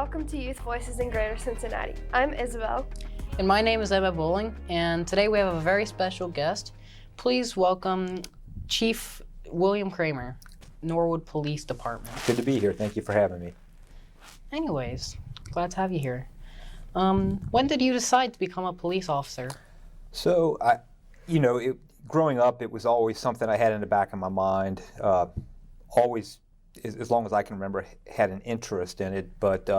welcome to Youth Voices in Greater Cincinnati. I'm Isabel. And my name is Emma Bowling, and today we have a very special guest. Please welcome Chief William Kramer, Norwood Police Department. Good to be here. Thank you for having me. Anyways, glad to have you here. When did you decide to become a police officer? So, growing up, it was always something I had in the back of my mind. Always, as long as I can remember, had an interest in it. But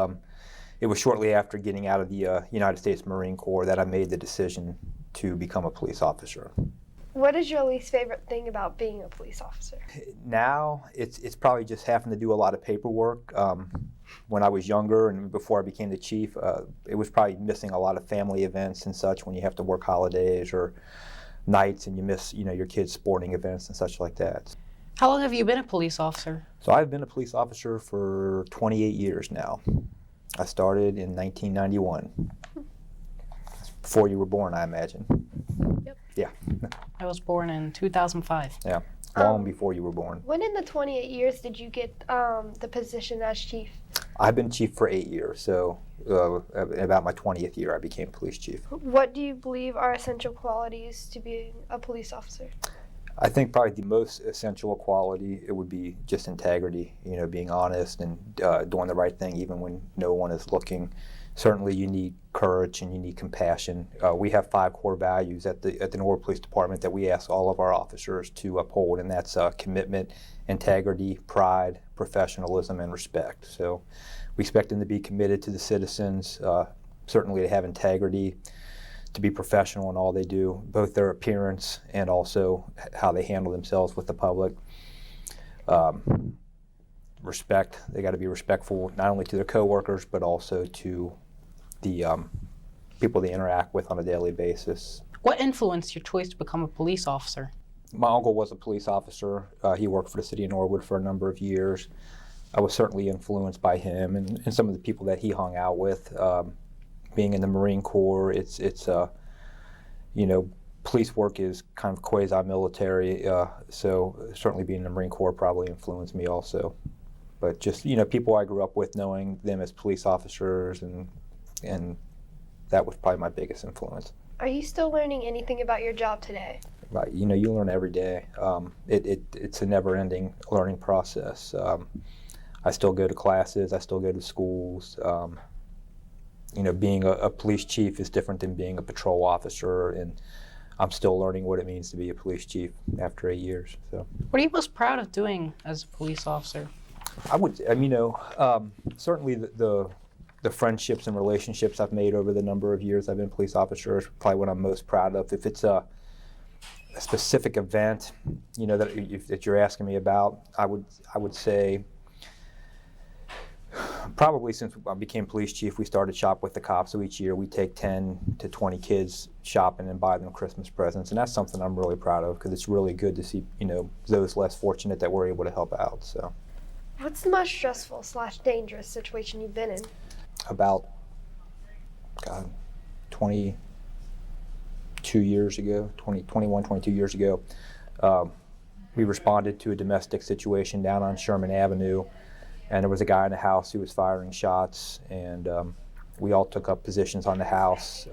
it was shortly after getting out of the United States Marine Corps that I made the decision to become a police officer. What is your least favorite thing about being a police officer? Now, it's probably just having to do a lot of paperwork. When I was younger and before I became the chief, it was probably missing a lot of family events and such when you have to work holidays or nights and you miss, your kids' sporting events and such like that. How long have you been a police officer? So I've been a police officer for 28 years now. I started in 1991. Before you were born, I imagine. Yep. Yeah. I was born in 2005. Yeah, long before you were born. When in the 28 years did you get the position as chief? I've been chief for 8 years, so about my 20th year I became police chief. What do you believe are essential qualities to being a police officer? I think probably the most essential quality, it would be just integrity, being honest and doing the right thing even when no one is looking. Certainly you need courage and you need compassion. We have 5 core values at the Norwood Police Department that we ask all of our officers to uphold, and that's commitment, integrity, pride, professionalism, and respect. So we expect them to be committed to the citizens, certainly to have integrity, to be professional in all they do, both their appearance and also how they handle themselves with the public. Respect, they got to be respectful not only to their coworkers but also to the people they interact with on a daily basis. What influenced your choice to become a police officer? My uncle was a police officer. He worked for the city of Norwood for a number of years. I was certainly influenced by him and some of the people that he hung out with. Being in the Marine Corps, it's police work is kind of quasi-military, so certainly being in the Marine Corps probably influenced me also. But just, people I grew up with, knowing them as police officers, and that was probably my biggest influence. Are you still learning anything about your job today? Right, you learn every day. It's a never-ending learning process. I still go to classes, I still go to schools. Being a police chief is different than being a patrol officer, and I'm still learning what it means to be a police chief after 8 years. So, what are you most proud of doing as a police officer? Certainly the friendships and relationships I've made over the number of years I've been police officer is probably what I'm most proud of. If it's a specific event, that you're asking me about, I would say. Probably since I became police chief, we started Shop with the Cops. So each year we take 10 to 20 kids shopping and buy them Christmas presents. And that's something I'm really proud of because it's really good to see, those less fortunate that we're able to help out. So, what's the most stressful / dangerous situation you've been in? About, 22 years ago, 22 years ago, we responded to a domestic situation down on Sherman Avenue. And there was a guy in the house who was firing shots, and we all took up positions on the house.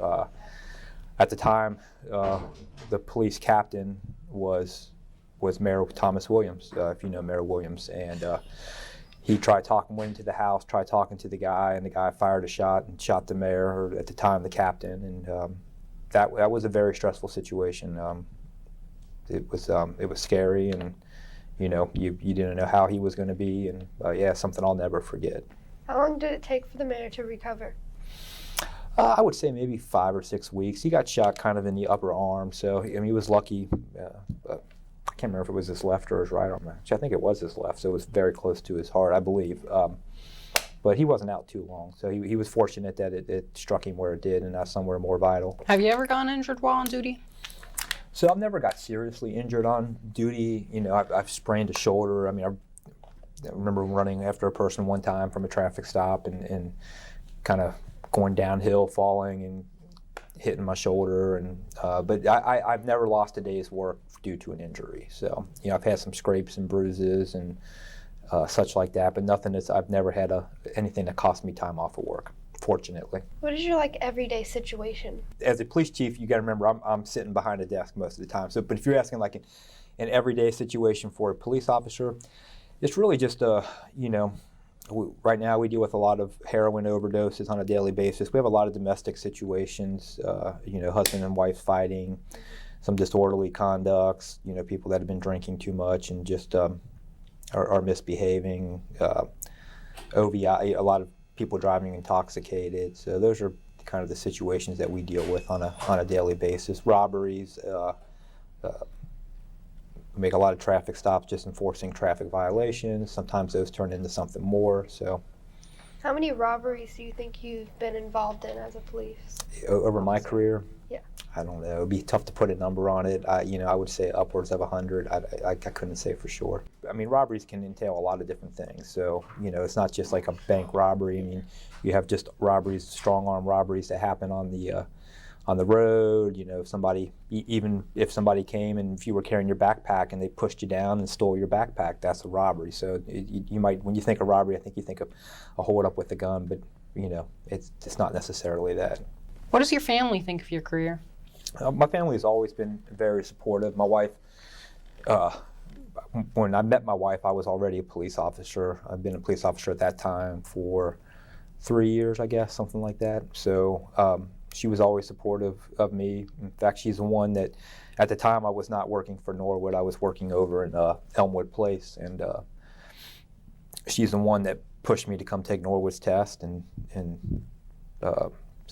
At the time, the police captain was Mayor Thomas Williams, if you know Mayor Williams, and he went into the house, tried talking to the guy, and the guy fired a shot and shot the mayor, or at the time the captain, and that was a very stressful situation. It was scary, and you didn't know how he was going to be, and something I'll never forget. How long did it take for the mayor to recover? I would say maybe 5 or 6 weeks. He got shot kind of in the upper arm, so he was lucky. But I can't remember if it was his left or his right arm. Actually, I think it was his left, so it was very close to his heart, I believe. But he wasn't out too long, so he was fortunate that it struck him where it did and not somewhere more vital. Have you ever gotten injured while on duty? So I've never got seriously injured on duty. I've sprained a shoulder. I remember running after a person one time from a traffic stop and kind of going downhill, falling and hitting my shoulder. But I've never lost a day's work due to an injury. So I've had some scrapes and bruises, and such like that, but nothing that's, I've never had anything that cost me time off of work, fortunately. What is your like everyday situation? As a police chief, you got to remember I'm sitting behind a desk most of the time. So, but if you're asking like an everyday situation for a police officer, it's really just right now we deal with a lot of heroin overdoses on a daily basis. We have a lot of domestic situations, husband and wife fighting, some disorderly conducts, people that have been drinking too much and just are misbehaving, OVI, a lot of people driving intoxicated. So those are kind of the situations that we deal with on a daily basis. Robberies, we make a lot of traffic stops just enforcing traffic violations. Sometimes those turn into something more. So, How many robberies do you think you've been involved in as a police? over my career, Yeah. I don't know. It'd be tough to put a number on it. I would say upwards of 100. I couldn't say for sure. I mean, robberies can entail a lot of different things. So, it's not just like a bank robbery. I mean, you have just robberies, strong arm robberies that happen on the road. If somebody, even if somebody came and if you were carrying your backpack and they pushed you down and stole your backpack, that's a robbery. So you might, when you think of robbery, I think you think of a hold up with a gun, but it's not necessarily that. What does your family think of your career? My family has always been very supportive. My wife, when I met my wife, I was already a police officer. I've been a police officer at that time for 3 years, I guess, something like that. So she was always supportive of me. In fact, she's the one that, at the time, I was not working for Norwood. I was working over in Elmwood Place, and she's the one that pushed me to come take Norwood's test, and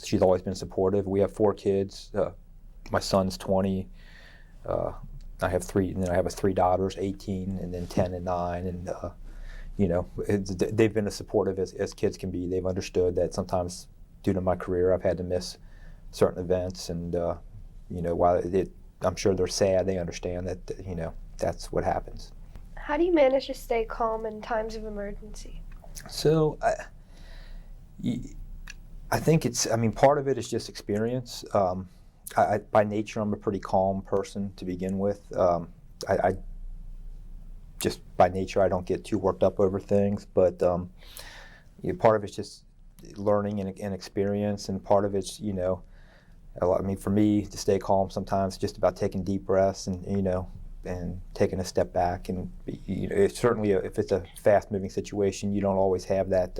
she's always been supportive. We have 4 kids. My son's 20. I have 3, and then I have 3 daughters, 18, and then 10 and 9, and they've been as supportive as kids can be. They've understood that sometimes, due to my career, I've had to miss certain events, and while I'm sure they're sad, they understand that that's what happens. How do you manage to stay calm in times of emergency? So I think part of it is just experience. By nature, I'm a pretty calm person to begin with. I just by nature, I don't get too worked up over things, but part of it's just learning and experience, and part of it's for me to stay calm sometimes it's just about taking deep breaths and taking a step back, and it's certainly if it's a fast moving situation, you don't always have that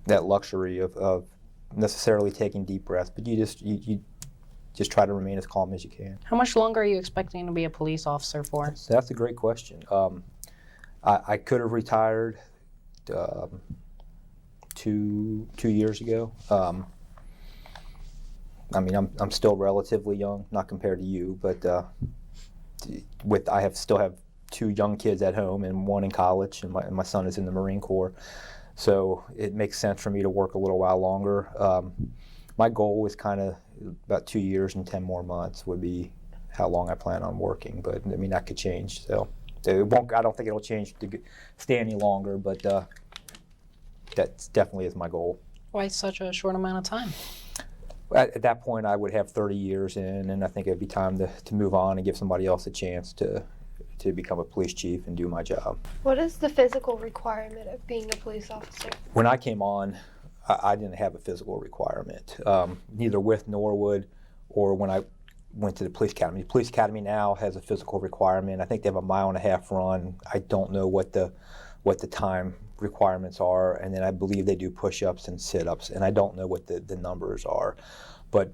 that luxury of necessarily taking deep breaths, but you just try to remain as calm as you can. How much longer are you expecting to be a police officer for? So that's a great question. I could have retired 2 years ago. I'm still relatively young, not compared to you, but I still have 2 young kids at home and 1 in college, and my son is in the Marine Corps, so it makes sense for me to work a little while longer. My goal is kind of about 2 years and 10 more months would be how long I plan on working, but that could change. So it won't. I don't think it'll change to stay any longer, but that definitely is my goal. Why such a short amount of time? At that point, I would have 30 years in, and I think it'd be time to move on and give somebody else a chance to become a police chief and do my job. What is the physical requirement of being a police officer? When I came on, I didn't have a physical requirement, neither with Norwood or when I went to the police academy. The police academy now has a physical requirement. I think they have a 1.5 mile run. I don't know what the time requirements are, and then I believe they do push-ups and sit-ups, and I don't know what the numbers are. But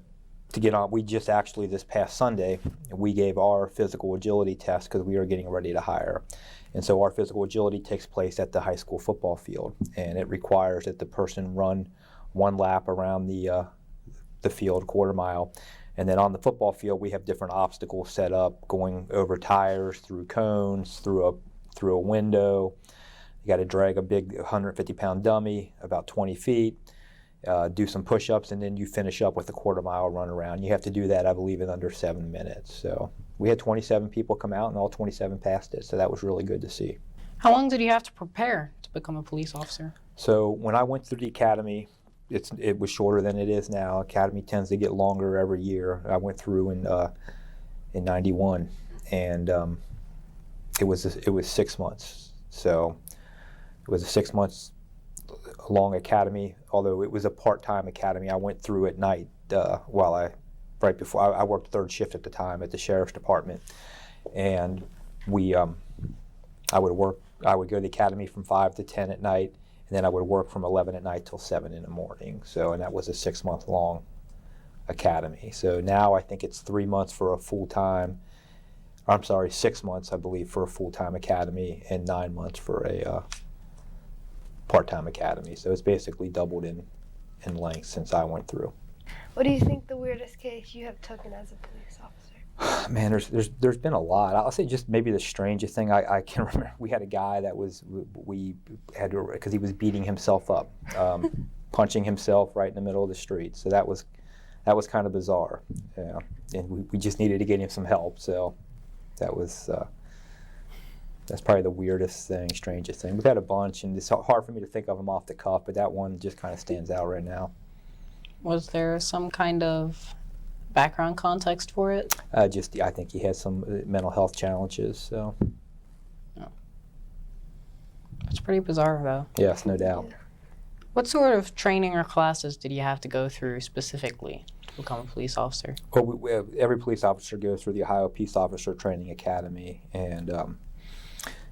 to get on, we just actually this past Sunday, we gave our physical agility test because we are getting ready to hire. And so our physical agility takes place at the high school football field, and it requires that the person run 1 lap around the field, 1/4 mile. And then on the football field, we have different obstacles set up, going over tires, through cones, through a window. You got to drag a big 150-pound dummy about 20 feet, do some push-ups, and then you finish up with a 1/4 mile run around. You have to do that, I believe, in under 7 minutes. So we had 27 people come out, and all 27 passed it. So that was really good to see. How long did you have to prepare to become a police officer? So when I went through the academy, it was shorter than it is now. Academy tends to get longer every year. I went through in '91, and it was 6 months. So it was a 6 months long academy, although it was a part-time academy. I went through at night right before I worked third shift at the time at the sheriff's department, and I would go to the academy from 5 to 10 at night, and then I would work from 11 at night till 7 in the morning. So, and that was a 6 month long academy. So now I think it's 3 months for a full-time, I'm sorry, 6 months, I believe, for a full-time academy, and 9 months for a part-time academy. So it's basically doubled in length since I went through. What do you think the weirdest case you have taken as a police officer? Man, there's been a lot. I'll say just maybe the strangest thing I can remember. We had a guy that we had to, because he was beating himself up, punching himself right in the middle of the street. So that was kind of bizarre. Yeah, and we just needed to get him some help. So that was that's probably the weirdest thing, strangest thing. We've had a bunch, and it's hard for me to think of them off the cuff, but that one just kind of stands out right now. Was there some kind of background context for it? I think he had some mental health challenges. So. Oh. It's pretty bizarre, though. Yes, no doubt. What sort of training or classes did you have to go through specifically to become a police officer? Well, every police officer goes through the Ohio Peace Officer Training Academy, and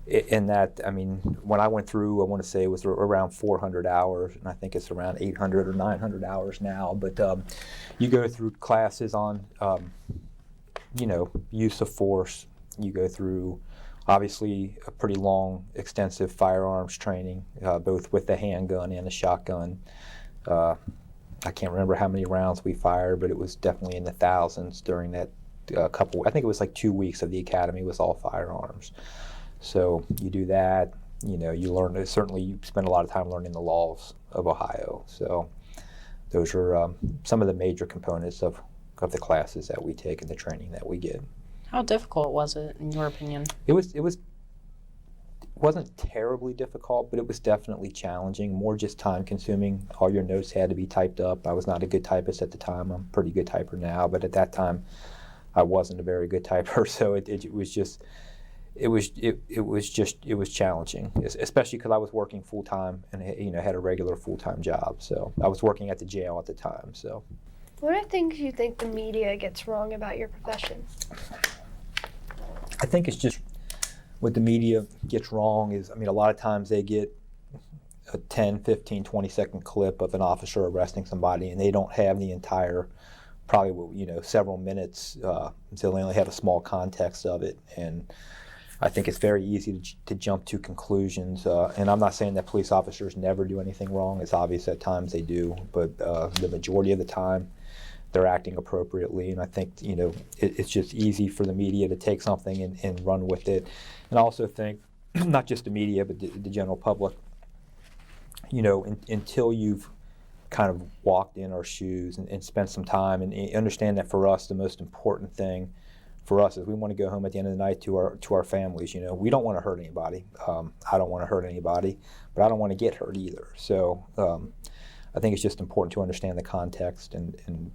in that, I mean, when I went through, I want to say it was around 400 hours, and I think it's around 800 or 900 hours now. But you go through classes on, use of force. You go through, obviously, a pretty long, extensive firearms training, both with the handgun and the shotgun. I can't remember how many rounds we fired, but it was definitely in the thousands during that I think it was like 2 weeks of the academy was all firearms. So you do that, you learn, certainly you spend a lot of time learning the laws of Ohio. So those are some of the major components of the classes that we take and the training that we get. How difficult was it, in your opinion? It wasn't terribly difficult, but it was definitely challenging, more just time consuming. All your notes had to be typed up. I was not a good typist at the time. I'm a pretty good typer now, but at that time I wasn't a very good typer. So it was challenging, especially because I was working full time and had a regular full time job. So I was working at the jail at the time. So, what are things you think the media gets wrong about your profession? I think it's just what the media gets wrong is, I mean, a lot of times they get a 10, 15, 20-second clip of an officer arresting somebody, and they don't have the entire, probably several minutes, until they only have a small context of it. And I think it's very easy to jump to conclusions, and I'm not saying that police officers never do anything wrong. It's obvious at times they do, but the majority of the time they're acting appropriately. And I think it's just easy for the media to take something and run with it. And I also think not just the media, but the general public, until you've kind of walked in our shoes and spent some time and understand that for us the most important thing for us is we want to go home at the end of the night to our families. We don't want to hurt anybody. I don't want to hurt anybody, but I don't want to get hurt either. So I think it's just important to understand the context and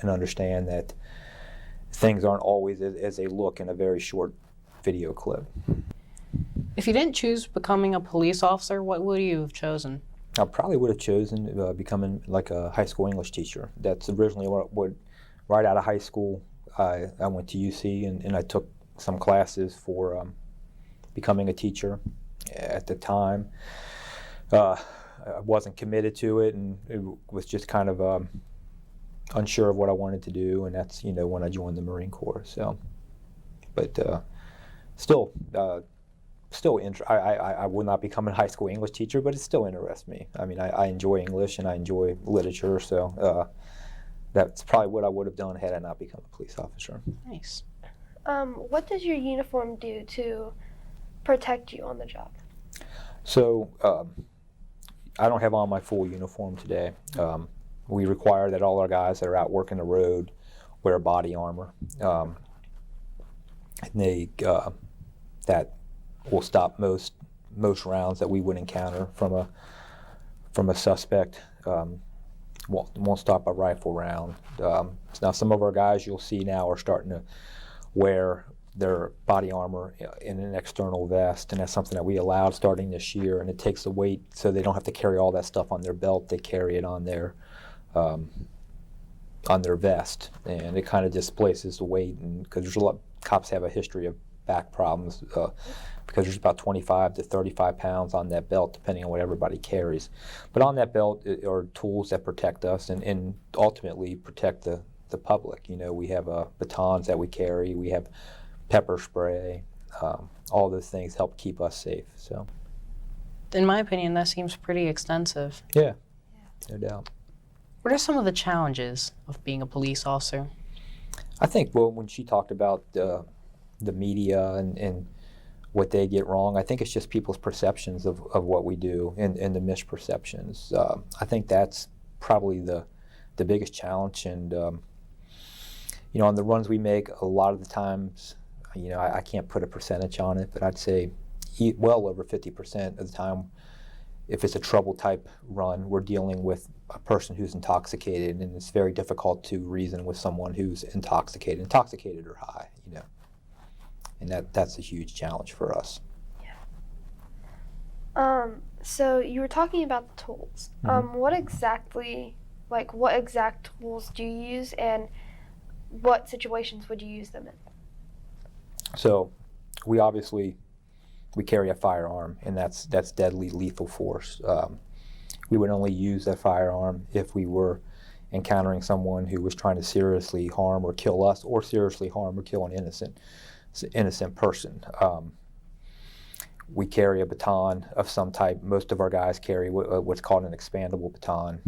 understand that things aren't always as they look in a very short video clip. If you didn't choose becoming a police officer, what would you have chosen? I probably would have chosen becoming like a high school English teacher. That's originally what right out of high school. I went to UC and I took some classes for becoming a teacher. At the time, I wasn't committed to it, and it was just kind of unsure of what I wanted to do, and that's when I joined the Marine Corps. So, but still, I would not become a high school English teacher, but it still interests me. I mean, I enjoy English and I enjoy literature, so that's probably what I would have done had I not become a police officer. Nice. What does your uniform do to protect you on the job? So I don't have on my full uniform today. We require that all our guys that are out working the road wear body armor. And that will stop most rounds that we would encounter from a suspect. Won't stop a rifle round. Now some of our guys you'll see now are starting to wear their body armor in an external vest, and that's something that we allowed starting this year. And it takes the weight, so they don't have to carry all that stuff on their belt. They carry it on their vest, and it kind of displaces the weight. And because there's a lot, cops have a history of back problems because there's about 25 to 35 pounds on that belt, depending on what everybody carries. But on that belt are tools that protect us and ultimately protect the public. You know, we have batons that we carry. We have pepper spray. All those things help keep us safe. So, In my opinion, that seems pretty extensive. yeah, no doubt. What are some of the challenges of being a police officer? I think, well, when she talked about the media and what they get wrong, I think it's just people's perceptions of what we do and the misperceptions. I think that's probably the biggest challenge. And, you know, on the runs we make, a lot of the times, you know, I can't put a percentage on it, but I'd say well over 50% of the time, if it's a trouble type run, we're dealing with a person who's intoxicated, and it's very difficult to reason with someone who's intoxicated or high, you know. And that's a huge challenge for us. So you were talking about the tools. Mm-hmm. What exact tools do you use, and what situations would you use them in? So we carry a firearm, and that's deadly lethal force. We would only use that firearm if we were encountering someone who was trying to seriously harm or kill us, or seriously harm or kill an innocent person. We carry a baton of some type. Most of our guys carry what's called an expandable baton,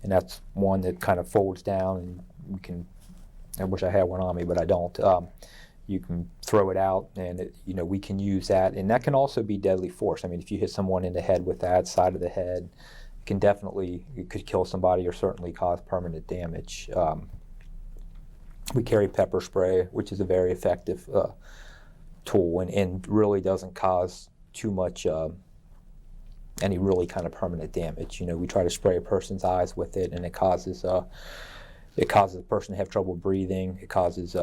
and that's one that kind of folds down, and you can. I wish I had one on me, but I don't. You can throw it out, and you know, we can use that, and that can also be deadly force. I mean, if you hit someone in the head with that side of the head, it could kill somebody or certainly cause permanent damage. We carry pepper spray, which is a very effective tool, and really doesn't cause too much any really kind of permanent damage. You know, we try to spray a person's eyes with it, and it causes the person to have trouble breathing. It causes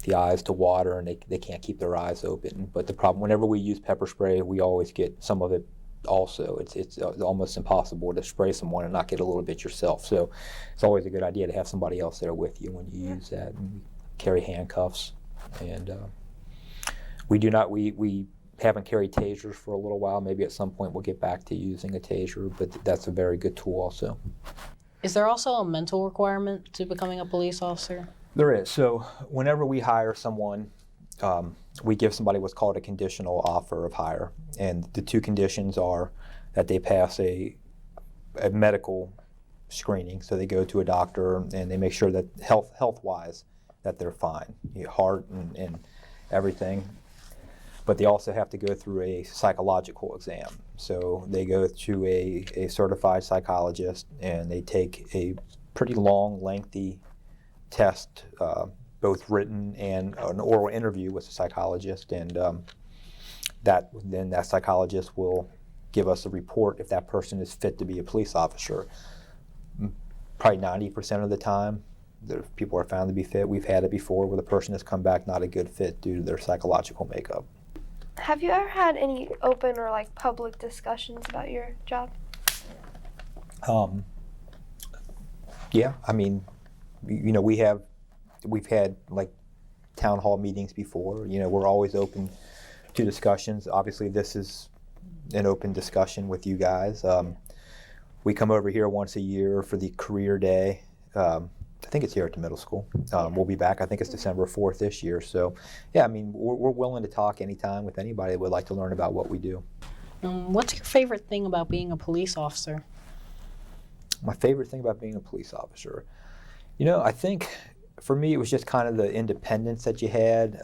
the eyes to water, and they can't keep their eyes open. But the problem, whenever we use pepper spray, we always get some of it also. It's almost impossible to spray someone and not get a little bit yourself. So it's always a good idea to have somebody else there with you when you use that. And we carry handcuffs, and we haven't carried tasers for a little while. Maybe at some point we'll get back to using a taser, but that's a very good tool also. Is there also a mental requirement to becoming a police officer? There is. So whenever we hire someone, we give somebody what's called a conditional offer of hire. And the two conditions are that they pass a medical screening. So they go to a doctor and they make sure that health-wise that they're fine, heart and everything. But they also have to go through a psychological exam. So they go to a certified psychologist, and they take a pretty long, lengthy test, both written and an oral interview with a psychologist, and then that psychologist will give us a report if that person is fit to be a police officer. Probably 90% of the time, the people are found to be fit. We've had it before where the person has come back not a good fit due to their psychological makeup. Have you ever had any open or like public discussions about your job? Yeah, I mean, you know, we've had like town hall meetings before. You know, we're always open to discussions. Obviously, this is an open discussion with you guys. We come over here once a year for the career day. I think it's here at the middle school. We'll be back. I think it's December 4th this year. So, yeah, I mean, we're willing to talk anytime with anybody that would like to learn about what we do. What's your favorite thing about being a police officer? My favorite thing about being a police officer, you know, I think for me it was just kind of the independence that you had.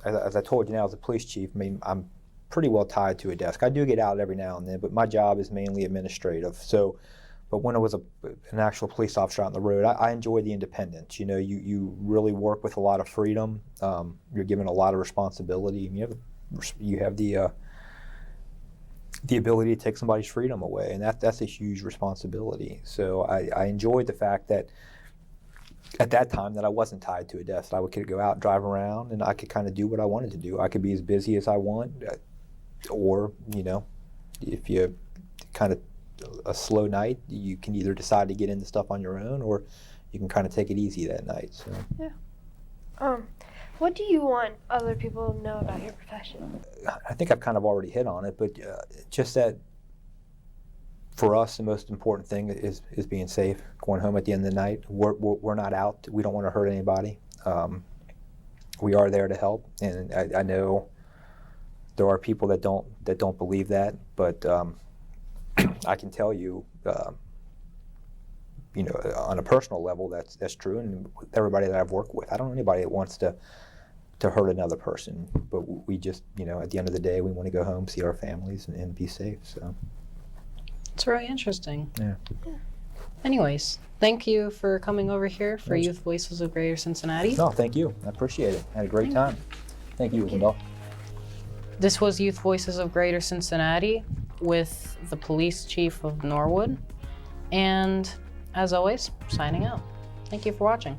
As I told you now, as a police chief, I mean, I'm pretty well tied to a desk. I do get out every now and then, but my job is mainly administrative. So, but when I was an actual police officer out on the road, I enjoy the independence. You know, you really work with a lot of freedom. You're given a lot of responsibility. You have the ability to take somebody's freedom away, and that's a huge responsibility. So I enjoyed the fact that at that time that I wasn't tied to a desk. I could go out, drive around, and I could kind of do what I wanted to do. I could be as busy as I want, or, you know, if you kind of a slow night, you can either decide to get into stuff on your own, or you can kind of take it easy that night. So. Yeah. What do you want other people to know about your profession? I think I've kind of already hit on it, but just that for us, the most important thing is being safe, going home at the end of the night. We're not out. We don't want to hurt anybody. We are there to help, and I know there are people that don't believe that, but I can tell you, you know, on a personal level, that's true, and with everybody that I've worked with, I don't know anybody that wants to hurt another person, but we just, you know, at the end of the day, we want to go home, see our families, and be safe. So It's really interesting. yeah. Anyways, thank you for coming over here for Youth Voices of Greater Cincinnati. No, thank you. I appreciate it. I had a great time. Thank you, Isabel. This was Youth Voices of Greater Cincinnati with the Police Chief of Norwood. And as always, signing out. Thank you for watching.